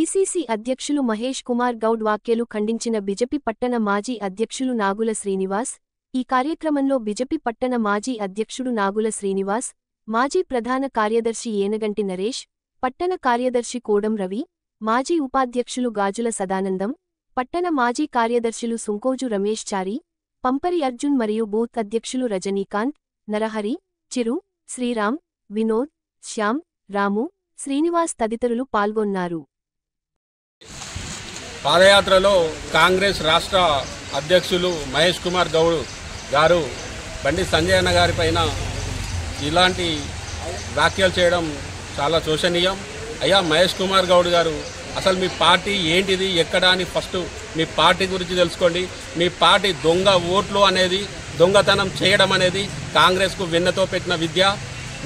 DCC అధ్యక్షులు మహేష్ కుమార్ గౌడ్ వ్యాఖ్యలు ఖండించిన BJP పట్టణ మాజీ అధ్యక్షులు నాగుల శ్రీనివాస్. ఈ కార్యక్రమంలో బీజేపీ పట్టణ మాజీ అధ్యక్షుడు నాగుల శ్రీనివాస్, మాజీ ప్రధాన కార్యదర్శి ఏనగంటి నరేష్, పట్టణ కార్యదర్శి కోడం రవి, మాజీ ఉపాధ్యక్షులు గాజుల సదానందం, పట్టణ మాజీ కార్యదర్శులు సుంకోజు రమేష్ చారి, పంపరి అర్జున్ మరియు బూత్ అధ్యక్షులు రజనీకాంత్, నరహరి, చిరు, శ్రీరామ్, వినోద్, శ్యామ్, రాము, శ్రీనివాస్ తదితరులు పాల్గొన్నారు. పాదయాత్రలో కాంగ్రెస్ రాష్ట్ర అధ్యక్షులు మహేష్ కుమార్ గౌడ్ గారు బండి సంజయ్ అన్న గారి పైన ఇలాంటి వ్యాఖ్యలు చేయడం చాలా శోచనీయం. అయ్యా మహేష్ కుమార్ గౌడ్ గారు, అసలు మీ పార్టీ ఏంటిది, ఎక్కడ అని ఫస్ట్ మీ పార్టీ గురించి తెలుసుకోండి. మీ పార్టీ దొంగ ఓట్లు అనేది, దొంగతనం చేయడం అనేది కాంగ్రెస్కు వెన్నతో పెట్టిన విద్య.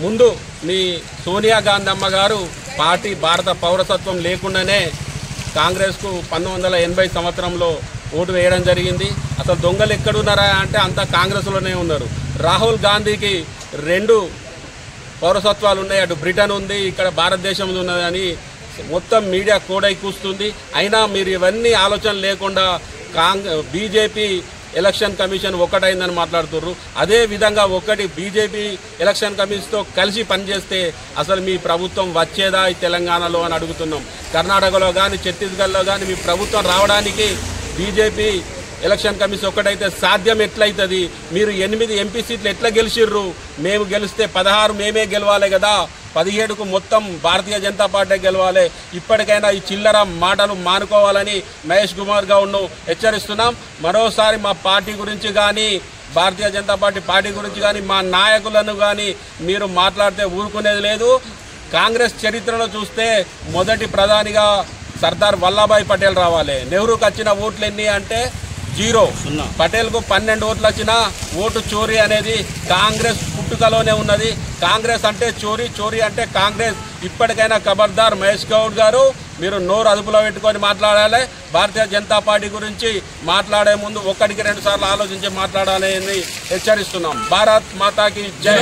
ముందు మీ సోనియా గాంధీ అమ్మ గారు పార్టీ భారత పౌరసత్వం లేకుండానే కాంగ్రెస్కు 1980 సంవత్సరంలో ఓటు వేయడం జరిగింది. అసలు దొంగలు ఎక్కడున్నారా అంటే అంతా కాంగ్రెస్లోనే ఉన్నారు. రాహుల్ గాంధీకి 2 పౌరసత్వాలు ఉన్నాయి, అటు బ్రిటన్ ఉంది, ఇక్కడ భారతదేశం ఉన్నదని మొత్తం మీడియా కోడై కూస్తుంది. అయినా మీరు ఇవన్నీ ఆలోచన లేకుండా బీజేపీ ఎలక్షన్ కమిషన్ ఒకటైందని మాట్లాడుతున్నారు. అదే విధంగా బీజేపీ ఎలక్షన్ కమిషన్తో కలిసి పనిచేస్తే అసలు మీ ప్రభుత్వం వచ్చేదా ఈ తెలంగాణలో అని అడుగుతున్నాం. కర్ణాటకలో కానీ ఛత్తీస్గఢ్లో కానీ మీ ప్రభుత్వం రావడానికి బీజేపీ ఎలక్షన్ కమిషన్ ఒకటైతే సాధ్యం ఎట్లయితుంది? మీరు 8 ఎంపీ సీట్లు ఎట్లా గెలిచిర్రు? మేము గెలిస్తే 16 మేమే గెలవాలి కదా, 17కు మొత్తం భారతీయ జనతా పార్టీ గెలవాలి. ఇప్పటికైనా ఈ చిల్లర మాటలు మానుకోవాలని మహేష్ కుమార్ గౌడ్ను హెచ్చరిస్తున్నాం. మరోసారి మా పార్టీ గురించి కానీ, భారతీయ జనతా పార్టీ గురించి కానీ, మా నాయకులను కానీ మీరు మాట్లాడితే ఊరుకునేది లేదు. కాంగ్రెస్ చరిత్రలో చూస్తే మొదటి ప్రధానిగా సర్దార్ వల్లభాయ్ పటేల్ రావాలి. నెహ్రూకి వచ్చిన ఓట్లు ఎన్ని అంటే 0. పటేల్కు 12 ఓట్లు వచ్చిన ఓటు చోరీ అనేది కాంగ్రెస్ పుట్టుకలోనే ఉన్నది. కాంగ్రెస్ అంటే చోరీ, చోరీ అంటే కాంగ్రెస్. ఇప్పటికైనా ఖబర్దార్ మహేష్ గౌడ్ గారు, మీరు నోరు అదుపులో పెట్టుకొని మాట్లాడాలి. భారతీయ జనతా పార్టీ గురించి మాట్లాడే ముందు 1కి 2 సార్లు ఆలోచించి మాట్లాడాలని హెచ్చరిస్తున్నాం. భారత్ మాతాకి జై.